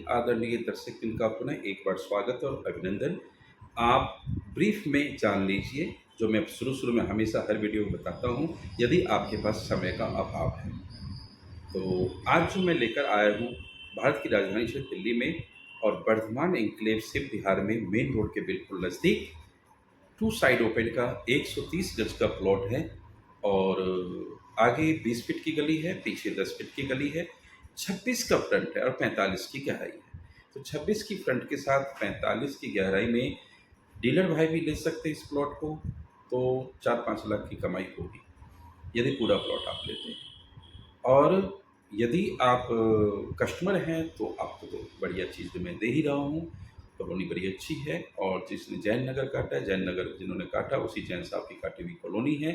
आदरणीय दर्शक का पुनः एक बार स्वागत और अभिनंदन। आप ब्रीफ में जान लीजिए जो मैं शुरू में हमेशा हर वीडियो में बताता हूँ, यदि आपके पास समय का अभाव है। तो आज जो मैं लेकर आया हूँ भारत की राजधानी क्षेत्र दिल्ली में और वर्धमान एन्क्लेव से बिहार में मेन रोड के बिल्कुल नज़दीक टू साइड ओपन का 130 गज का प्लॉट है और आगे 20 फीट की गली है, पीछे 10 फीट की गली है, 26 का फ्रंट है और 45 की गहराई है। तो 26 की फ्रंट के साथ 45 की गहराई में डीलर भाई भी ले सकते हैं इस प्लॉट को, तो 4-5 लाख की कमाई होगी यदि पूरा प्लॉट आप लेते हैं। और यदि आप कस्टमर हैं तो आपको तो बढ़िया चीज़ मैं दे ही रहा हूँ, कॉलोनी बड़ी अच्छी है। और जिसने जैन नगर काटा है, जैन नगर जिन्होंने काटा उसी जैन साहब की काटी हुई कॉलोनी है,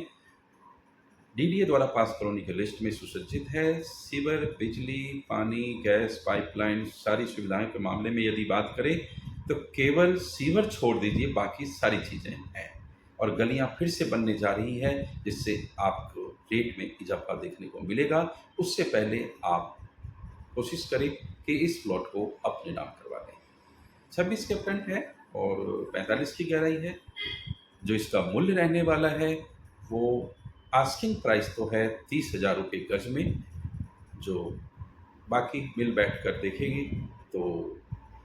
डीडीए द्वारा पास कॉलोनी की लिस्ट में सुसज्जित है। सीवर, बिजली, पानी, गैस, पाइपलाइन सारी सुविधाएं के मामले में यदि बात करें तो केवल सीवर छोड़ दीजिए, बाकी सारी चीज़ें हैं। और गलियां फिर से बनने जा रही है जिससे आपको रेट में इजाफा देखने को मिलेगा। उससे पहले आप कोशिश करें कि इस प्लॉट को अपने नाम करवा लें। 26 के फ्रंट है और 45 की गहराई है। जो इसका मूल्य रहने वाला है वो आस्किंग प्राइस तो है 30,000 रुपये गज में, जो बाकी मिल बैठ कर देखेंगे तो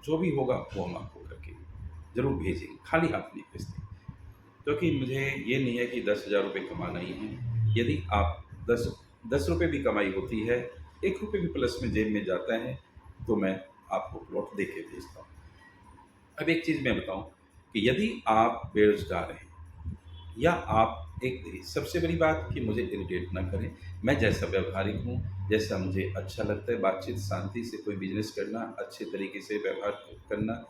जो भी होगा वो हम आपको करके ज़रूर भेजेंगे, खाली हाथ नहीं भेजते। क्योंकि मुझे ये नहीं है कि 10,000 रुपये कमाना ही है। यदि आप 10 रुपये भी कमाई होती है, 1 रुपये भी प्लस में जेब में जाता है तो मैं आपको प्लॉट दे के भेजता हूँ। अब एक चीज़ मैं बताऊँ कि यदि आप बेरोज़गार हैं या आप एक सबसे बड़ी बात कि मुझे इरिटेट ना करें, मैं जैसा व्यावहारिक हूँ, जैसा मुझे अच्छा लगता है बातचीत शांति से कोई बिजनेस करना, अच्छे तरीके से व्यवहार करना,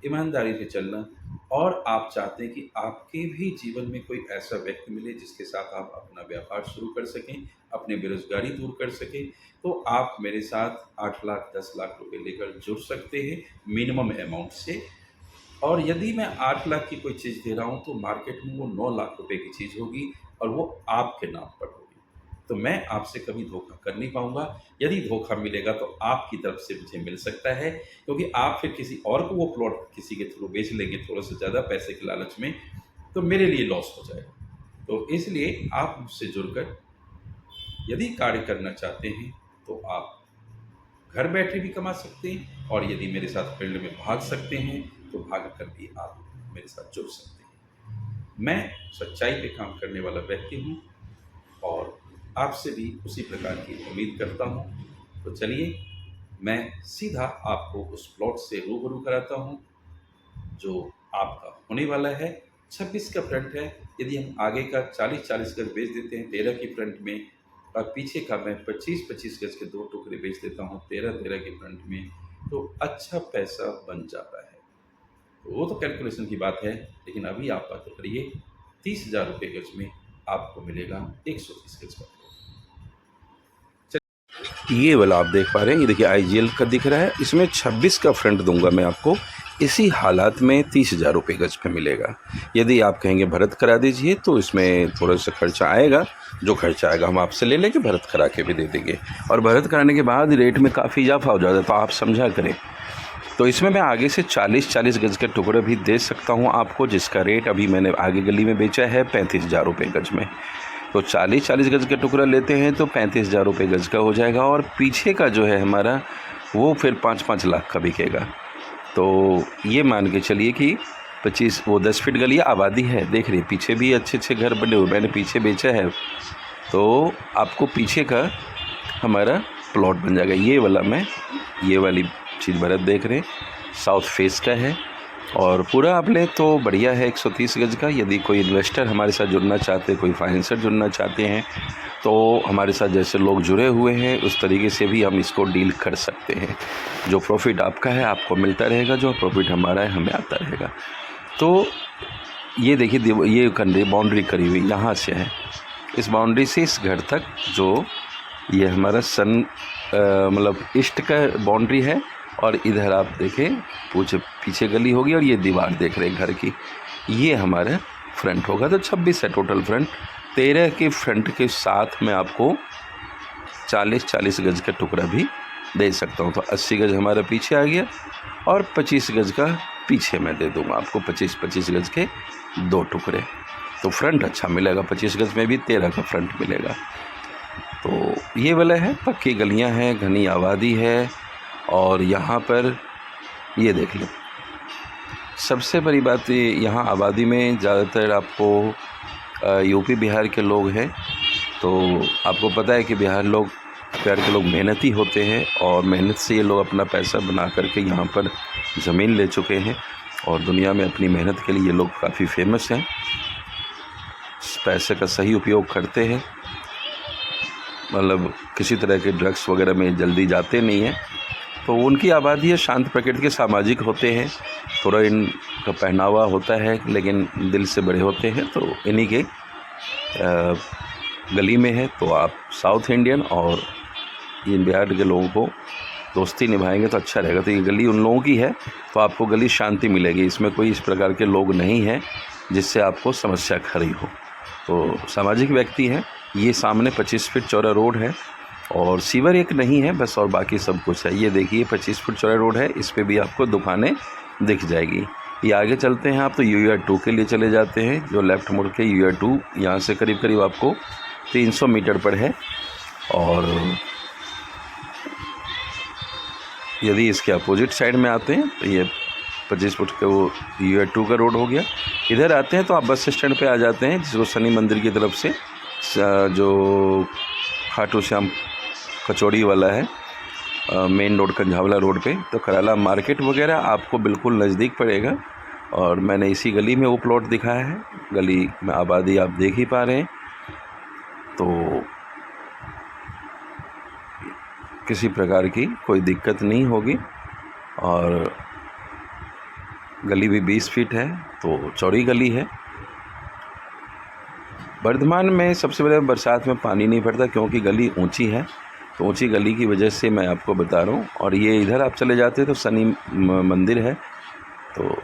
ईमानदारी से चलना, और आप चाहते हैं कि आपके भी जीवन में कोई ऐसा व्यक्ति मिले जिसके साथ आप अपना व्यापार शुरू कर सकें, अपनी बेरोजगारी दूर कर सकें, तो आप मेरे साथ 8 लाख 10 लाख रुपए लेकर जुड़ सकते हैं मिनिमम अमाउंट से। और यदि मैं 8 लाख की कोई चीज़ दे रहा हूँ तो मार्केट में वो 9 लाख रुपए की चीज़ होगी और वो आपके नाम पर होगी। तो मैं आपसे कभी धोखा कर नहीं पाऊँगा। यदि धोखा मिलेगा तो आपकी तरफ से मुझे मिल सकता है, क्योंकि आप फिर किसी और को वो प्लॉट किसी के थ्रू बेच लेंगे थोड़ा सा ज़्यादा पैसे के लालच में, तो मेरे लिए लॉस हो जाएगा। तो इसलिए आप मुझसे जुड़कर यदि कार्य करना चाहते हैं तो आप घर बैठे भी कमा सकते हैं, और यदि मेरे साथ फील्ड में भाग सकते हैं तो भाग कर भी आप मेरे साथ जुड़ सकते हैं। मैं सच्चाई पे काम करने वाला व्यक्ति हूँ और आपसे भी उसी प्रकार की उम्मीद करता हूँ। तो चलिए मैं सीधा आपको उस प्लॉट से रूबरू कराता हूँ जो आपका होने वाला है। 26 का फ्रंट है। यदि हम आगे का 40-40 गज बेच देते हैं 13 की फ्रंट में, और पीछे का मैं 25-25 गज के 2 टुकड़े बेच देता हूँ 13-13 के फ्रंट में, तो अच्छा पैसा बन जाता है। तो वो तो कैलकुलेशन की बात है, लेकिन अभी आप बात करिए 30,000 रुपये गज में आपको मिलेगा 130 गज का। ये वाला आप देख पा रहे हैं, ये देखिए आईजीएल का दिख रहा है, इसमें 26 का फ्रंट दूंगा मैं आपको। इसी हालात में 30,000 रुपये गज पे मिलेगा। यदि आप कहेंगे भरत करा दीजिए तो इसमें थोड़ा सा खर्चा आएगा, जो खर्चा आएगा हम आपसे ले लेंगे, भरत करा के भी दे देंगे। और भरत कराने के बाद रेट में काफ़ी इजाफा हो जाता है, तो आप समझा करें। तो इसमें मैं आगे से 40-40 गज के टुकड़े भी दे सकता हूँ आपको, जिसका रेट अभी मैंने आगे गली में बेचा है 35,000 रुपये गज में। तो 40-40 गज का टुकड़ा लेते हैं तो 35,000 रुपये गज का हो जाएगा, और पीछे का जो है हमारा वो फिर 5-5 लाख का बिकेगा। तो ये मान के चलिए कि 10 फीट गली आबादी है, देख रही पीछे भी अच्छे घर बने हुए, मैंने पीछे बेचा है। तो आपको पीछे का हमारा प्लॉट बन जाएगा। ये वाली चीज़ भरत देख रहे हैं, साउथ फेस का है और पूरा आप लें तो बढ़िया है 130 गज का। यदि कोई इन्वेस्टर हमारे साथ जुड़ना चाहते हैं, कोई फाइनेंसर जुड़ना चाहते हैं, तो हमारे साथ जैसे लोग जुड़े हुए हैं उस तरीके से भी हम इसको डील कर सकते हैं। जो प्रॉफिट आपका है आपको मिलता रहेगा, जो प्रॉफिट हमारा है हमें आता रहेगा। तो ये देखिए, ये बाउंड्री करी हुई यहाँ से है, इस बाउंड्री से इस घर तक जो ये हमारा मतलब ईस्ट का बाउंड्री है, और इधर आप देखें पीछे गली होगी और ये दीवार देख रहे हैं घर की, ये हमारा फ्रंट होगा। तो 26 है टोटल फ्रंट। 13 के फ्रंट के साथ में आपको 40-40 गज का टुकड़ा भी दे सकता हूँ। तो 80 गज हमारा पीछे आ गया और 25 गज का पीछे मैं दे दूँगा आपको, 25-25 गज के 2 टुकड़े। तो फ्रंट अच्छा मिलेगा, 25 गज में भी 13 का फ्रंट मिलेगा। तो ये वाला है, पक्की गलियाँ हैं, घनी आबादी है। और यहाँ पर ये देख लो, सबसे बड़ी बात ये, यहाँ आबादी में ज़्यादातर आपको यूपी बिहार के लोग हैं। तो आपको पता है कि बिहार के लोग मेहनती होते हैं और मेहनत से ये लोग अपना पैसा बना करके यहाँ पर ज़मीन ले चुके हैं और दुनिया में अपनी मेहनत के लिए ये लोग काफ़ी फेमस हैं। इस पैसे का सही उपयोग करते हैं, मतलब किसी तरह के ड्रग्स वगैरह में जल्दी जाते नहीं हैं। तो उनकी आबादी है, शांत प्रकृति के, सामाजिक होते हैं, थोड़ा इनका पहनावा होता है लेकिन दिल से बड़े होते हैं। तो इन्हीं के गली में है। तो आप साउथ इंडियन और इन बिहार के लोगों को दोस्ती निभाएंगे तो अच्छा रहेगा। तो ये गली उन लोगों की है, तो आपको गली शांति मिलेगी। इसमें कोई इस प्रकार के लोग नहीं हैं जिससे आपको समस्या खड़ी हो। तो सामाजिक व्यक्ति हैं। ये सामने 25 फीट चौड़ा रोड है और सीवर एक नहीं है बस, और बाकी सब कुछ है। ये देखिए 25 फीट चौड़ा रोड है, इस पे भी आपको दुकानें दिख जाएगी। ये आगे चलते हैं आप तो UR2 के लिए चले जाते हैं, जो लेफ़्ट मुड़ के UR2 यहाँ से करीब करीब आपको 300 मीटर पर है। और यदि इसके अपोजिट साइड में आते हैं तो ये 25 फुट का वो UR2 का रोड हो गया। इधर आते हैं तो आप बस स्टैंड पे आ जाते हैं, जिसको शनि मंदिर की तरफ से जो खाटू श्याम कचौड़ी वाला है, मेन रोड कंझावला रोड पे। तो कराला मार्केट वगैरह आपको बिल्कुल नज़दीक पड़ेगा। और मैंने इसी गली में वो प्लॉट दिखाया है। गली में आबादी आप देख ही पा रहे हैं। तो किसी प्रकार की कोई दिक्कत नहीं होगी। और गली भी 20 फीट है, तो चौड़ी गली है। वर्धमान में सबसे बड़े बरसात में पानी नहीं पड़ता क्योंकि गली ऊंची है। तो ऊंची गली की वजह से मैं आपको बता रहा हूँ। और ये इधर आप चले जाते हैं तो शनि मंदिर है। तो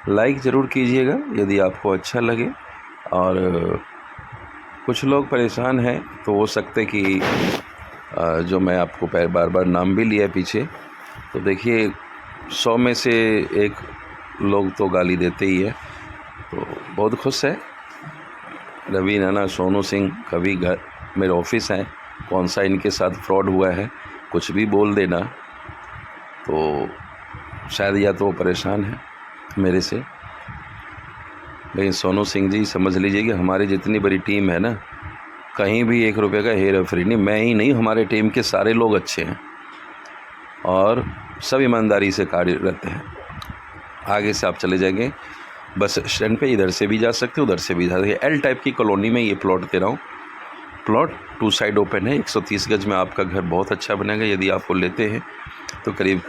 लाइक ज़रूर कीजिएगा यदि आपको अच्छा लगे। और कुछ लोग परेशान हैं तो हो सकते कि जो मैं आपको बार बार नाम भी लिया पीछे, तो देखिए 100 में से 1 लोग तो गाली देते ही है। तो बहुत खुश है रवि, नाना, सोनू सिंह, कभी घर मेरे ऑफिस हैं, कौन सा इनके साथ फ्रॉड हुआ है कुछ भी बोल देना। तो शायद या तो वो परेशान है मेरे से, लेकिन सोनू सिंह जी समझ लीजिए कि हमारी जितनी बड़ी टीम है ना, कहीं भी 1 रुपये का हेरा फेरी नहीं। मैं ही नहीं, हमारे टीम के सारे लोग अच्छे हैं और सब ईमानदारी से कार्यरत हैं। आगे से आप चले जाएंगे बस स्टैंड पे, इधर से भी जा सकते हो उधर से भी जा सकते। L टाइप की कॉलोनी में ये प्लॉट दे रहा हूँ। प्लॉट 2 साइड ओपन है, 130 गज में आपका घर बहुत अच्छा बनेगा। यदि आप वो लेते हैं तो करीब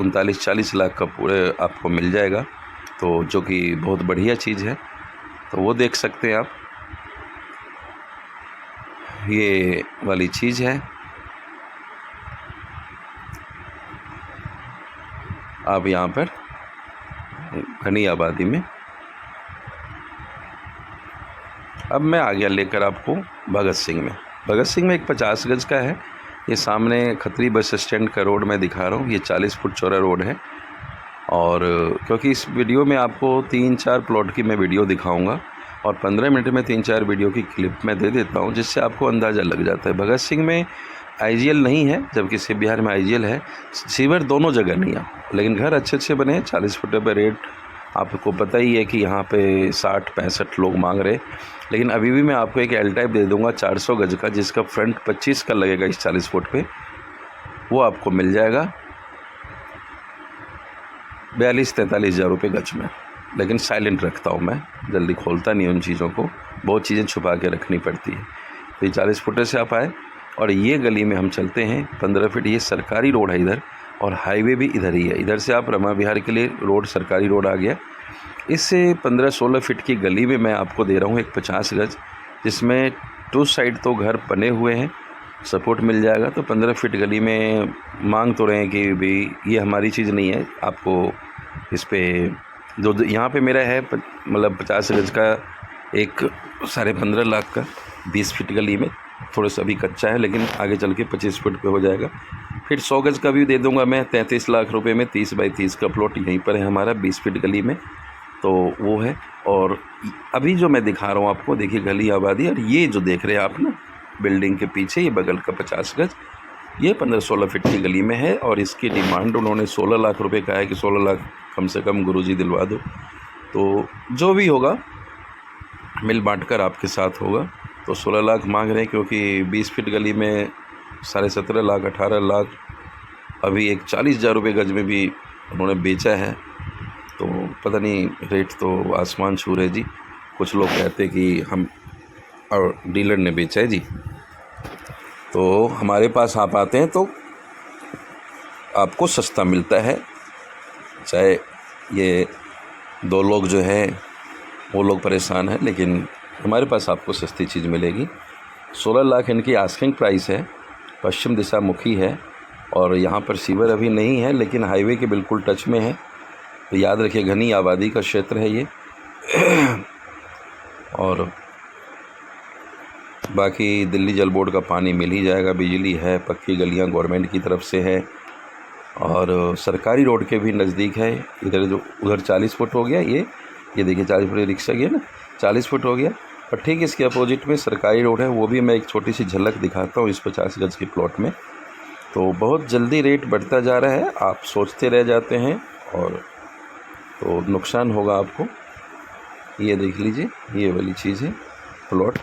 39-40 लाख का पूरे आपको मिल जाएगा, तो जो कि बहुत बढ़िया चीज़ है। तो वो देख सकते हैं आप, ये वाली चीज़ है। आप यहाँ पर घनी आबादी में। अब मैं आ गया लेकर आपको भगत सिंह में। भगत सिंह में एक 50 गज का है। ये सामने खत्री बस स्टैंड का रोड मैं दिखा रहा हूँ। ये 40 फुट चौड़ा रोड है। और क्योंकि इस वीडियो में आपको 3-4 प्लॉट की मैं वीडियो दिखाऊंगा और 15 मिनट में 3-4 वीडियो की क्लिप मैं दे देता हूं, जिससे आपको अंदाज़ा लग जाता है। भगत सिंह में IGL नहीं है, जबकि सिर्फ बिहार में IGL है। सीवर दोनों जगह नहीं है, लेकिन घर अच्छे अच्छे बने हैं। 40 फुट पे रेट आपको पता ही है कि यहाँ पे 60-65 लोग मांग रहे। लेकिन अभी भी मैं आपको एक L टाइप दे दूँगा 400 गज का, जिसका फ्रंट 25 का लगेगा इस 40 फुट पे, वो आपको मिल जाएगा 42-43 हज़ार रुपये गज में। लेकिन साइलेंट रखता हूँ मैं, जल्दी खोलता नहीं उन चीज़ों को, बहुत चीज़ें छुपा के रखनी पड़ती है। तो ये 40 फुट से आप आए और ये गली में हम चलते हैं 15 फीट। ये सरकारी रोड है इधर, और हाईवे भी इधर ही है। इधर से आप रमा विहार के लिए रोड, सरकारी रोड आ गया। इससे 15-16 फीट की गली में मैं आपको दे रहा हूँ एक 50 गज, जिसमें 2 साइड तो घर बने हुए हैं, सपोर्ट मिल जाएगा। तो 15 फीट गली में मांग तो रहे हैं कि भाई ये हमारी चीज़ नहीं है, आपको इस पे जो यहाँ पे मेरा है मतलब 50 गज का एक 15.5 लाख का 20 फीट गली में, थोड़ा सा अभी कच्चा है लेकिन आगे चल के 25 फीट पे हो जाएगा। फिर 100 गज़ का भी दे दूंगा मैं 33 लाख रुपए में। 30 बाई 30 का प्लॉट यहीं पर है हमारा 20 फीट गली में, तो वो है। और अभी जो मैं दिखा रहा हूँ आपको, देखिए गली आबादी, और ये जो देख रहे हैं आप ना बिल्डिंग के पीछे, ये बगल का 50 गज़, ये 15-16 फीट की गली में है। और इसकी डिमांड उन्होंने 16 लाख रुपए का है कि 16 लाख कम से कम गुरुजी दिलवा दो। तो जो भी होगा मिल बांट कर आपके साथ होगा। तो 16 लाख मांग रहे हैं क्योंकि 20 फीट गली में 17.5 लाख 18 लाख, अभी एक 40,000 रुपये गज में भी उन्होंने बेचा है। तो पता नहीं, रेट तो आसमान छू रहे जी। कुछ लोग कहते कि हम और डीलर ने बेचा है जी। तो हमारे पास आप आते हैं तो आपको सस्ता मिलता है। चाहे ये 2 लोग जो हैं वो लोग परेशान हैं, लेकिन हमारे पास आपको सस्ती चीज़ मिलेगी। 16 लाख इनकी आस्किंग प्राइस है। पश्चिम दिशा मुखी है और यहाँ पर सीवर अभी नहीं है, लेकिन हाईवे के बिल्कुल टच में है। तो याद रखिए घनी आबादी का क्षेत्र है ये। और बाकी दिल्ली जल बोर्ड का पानी मिल ही जाएगा, बिजली है, पक्की गलियाँ गवर्नमेंट की तरफ से है, और सरकारी रोड के भी नज़दीक है। इधर जो उधर 40 फुट हो गया, ये देखिए 40 फुट रिक्शा गया ना, 40 फुट हो गया। और ठीक इसके अपोजिट में सरकारी रोड है, वो भी मैं एक छोटी सी झलक दिखाता हूँ इस 50 गज़ के प्लॉट में। तो बहुत जल्दी रेट बढ़ता जा रहा है, आप सोचते रह जाते हैं और तो नुकसान होगा आपको। ये देख लीजिए, ये वाली चीज़ है प्लॉट,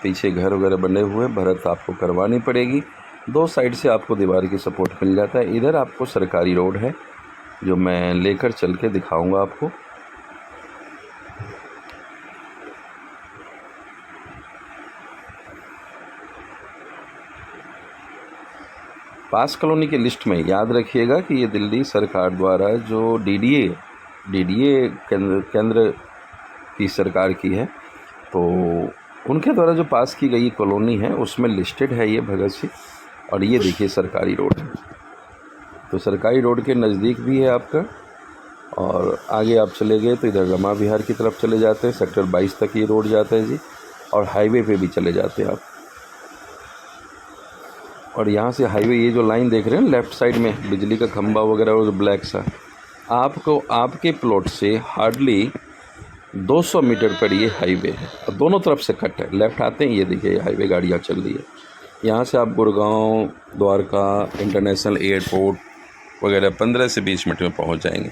पीछे घर वगैरह बने हुए, भरत आपको करवानी पड़ेगी। 2 साइड से आपको दीवार की सपोर्ट मिल जाता है। इधर आपको सरकारी रोड है जो मैं लेकर चल के दिखाऊंगा आपको। पास कॉलोनी के लिस्ट में याद रखिएगा कि ये दिल्ली सरकार द्वारा जो डीडीए केंद्र की सरकार की है, तो उनके द्वारा जो पास की गई कॉलोनी है उसमें लिस्टेड है ये भगत सिंह। और ये देखिए सरकारी रोड है, तो सरकारी रोड के नज़दीक भी है आपका। और आगे आप चले गए तो इधर रमा विहार की तरफ चले जाते हैं, सेक्टर 22 तक ये रोड जाता है जी। और हाईवे पे भी चले जाते हैं आप। और यहाँ से हाईवे, ये जो लाइन देख रहे हैं लेफ़्ट साइड में बिजली का खंभा वगैरह और जो ब्लैक सा, आपको आपके प्लॉट से हार्डली 200 मीटर पर ये हाईवे है और दोनों तरफ से कट है। लेफ़्ट आते हैं, ये देखिए हाईवे गाड़ियाँ चल रही है। यहाँ से आप गुड़गांव, द्वारका, इंटरनेशनल एयरपोर्ट वगैरह 15 से 20 मिनट में पहुँच जाएंगे।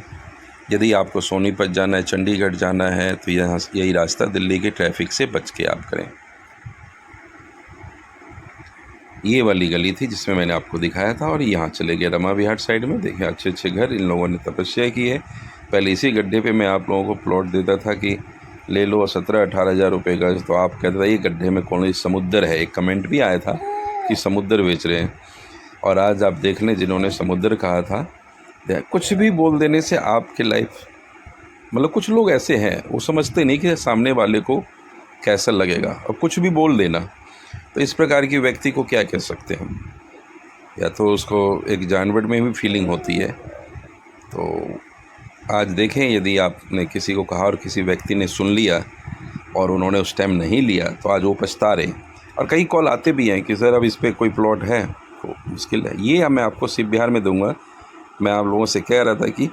यदि आपको सोनीपत जाना है, चंडीगढ़ जाना है, तो यहाँ यही रास्ता दिल्ली के ट्रैफिक से बच के आप करें। ये वाली गली थी जिसमें मैंने आपको दिखाया था। और यहाँ चले गए रमा विहार साइड में। देखिए अच्छे अच्छे घर, इन लोगों ने तपस्या की है। पहले इसी गड्ढे पे मैं आप लोगों को प्लॉट देता था कि ले लो 17-18 हज़ार रुपये का, तो आप कहते थे ये गड्ढे में कौन समुद्र है। एक कमेंट भी आया था कि समुद्र बेच रहे हैं। और आज आप देख लें, जिन्होंने समुद्र कहा था, कुछ भी बोल देने से आपकी लाइफ, मतलब कुछ लोग ऐसे हैं वो समझते नहीं कि सामने वाले को कैसा लगेगा, और कुछ भी बोल देना। तो इस प्रकार की व्यक्ति को क्या कह सकते हैं हम, या तो उसको एक जानवर में भी फीलिंग होती है। तो आज देखें, यदि आपने किसी को कहा और किसी व्यक्ति ने सुन लिया और उन्होंने उस टाइम नहीं लिया, तो आज वो पछता रहे। और कई कॉल आते भी हैं कि सर अब इस पर कोई प्लॉट है, तो मुश्किल है। ये मैं आपको सिर्फ बिहार में दूंगा। मैं आप लोगों से कह रहा था कि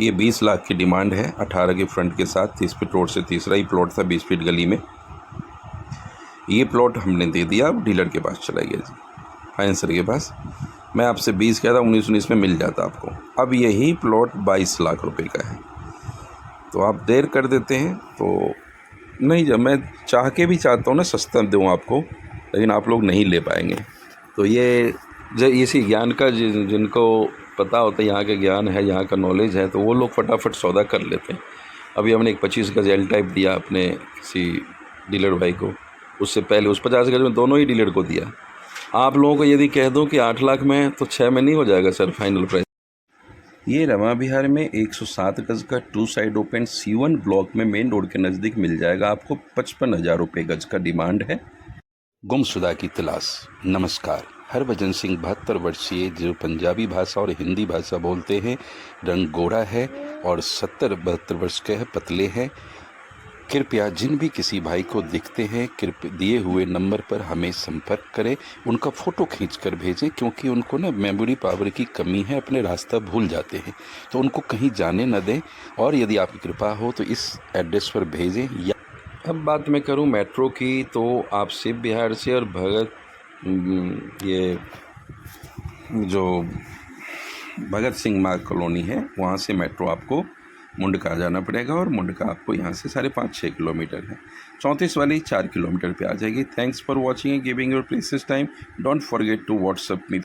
ये 20 लाख की डिमांड है, 18 के फ्रंट के साथ, 30 फीट रोड से तीसरा ही प्लॉट था 20 फीट गली में। ये प्लॉट हमने दे दिया, अब डीलर के पास चला गया जी, फाइनेंसर के पास। मैं आपसे 20 कहता, 19 में मिल जाता आपको। अब यही प्लॉट 22 लाख रुपए का है। तो आप देर कर देते हैं तो नहीं, जब मैं चाह के भी चाहता हूँ ना सस्ता दूँ आपको, लेकिन आप लोग नहीं ले पाएंगे। तो ये इसी ज्ञान का जिनको पता होता है, यहाँ का ज्ञान है, यहाँ का नॉलेज है, तो वो लोग फटाफट सौदा कर लेते हैं। अभी हमने एक 25 गज एल टाइप दिया अपने किसी डीलर भाई को, उससे पहले उस 50 गज में दोनों ही डीलर को दिया। आप लोगों को यदि कह दूं कि 8 लाख में, तो 6 में नहीं हो जाएगा सर फाइनल प्राइस। ये रमा विहार में 107 गज का 2 साइड ओपन C1 ब्लॉक में मेन रोड के नज़दीक मिल जाएगा आपको। 55,000 रुपये गज का डिमांड है। गुमशुदा की तलाश। नमस्कार, हरभजन सिंह 72 वर्षीय, जो पंजाबी भाषा और हिंदी भाषा बोलते हैं, रंग गोरा है और 70-72 वर्ष के है, पतले हैं। कृपया जिन भी किसी भाई को दिखते हैं कृपया दिए हुए नंबर पर हमें संपर्क करें, उनका फ़ोटो खींच कर भेजें, क्योंकि उनको ना मेमोरी पावर की कमी है, अपने रास्ता भूल जाते हैं, तो उनको कहीं जाने न दें। और यदि आपकी कृपा हो तो इस एड्रेस पर भेजें। या अब बात मैं करूं मेट्रो की, तो आप शिव बिहार से और ये जो भगत सिंह मार्ग कॉलोनी है वहाँ से मेट्रो आपको मुंडका जाना पड़ेगा, और मुंडका आपको यहाँ से 5.5-6 किलोमीटर है। 34 वाली 4 किलोमीटर पे आ जाएगी। Thanks for watching and giving your precious time. Don't forget to WhatsApp me.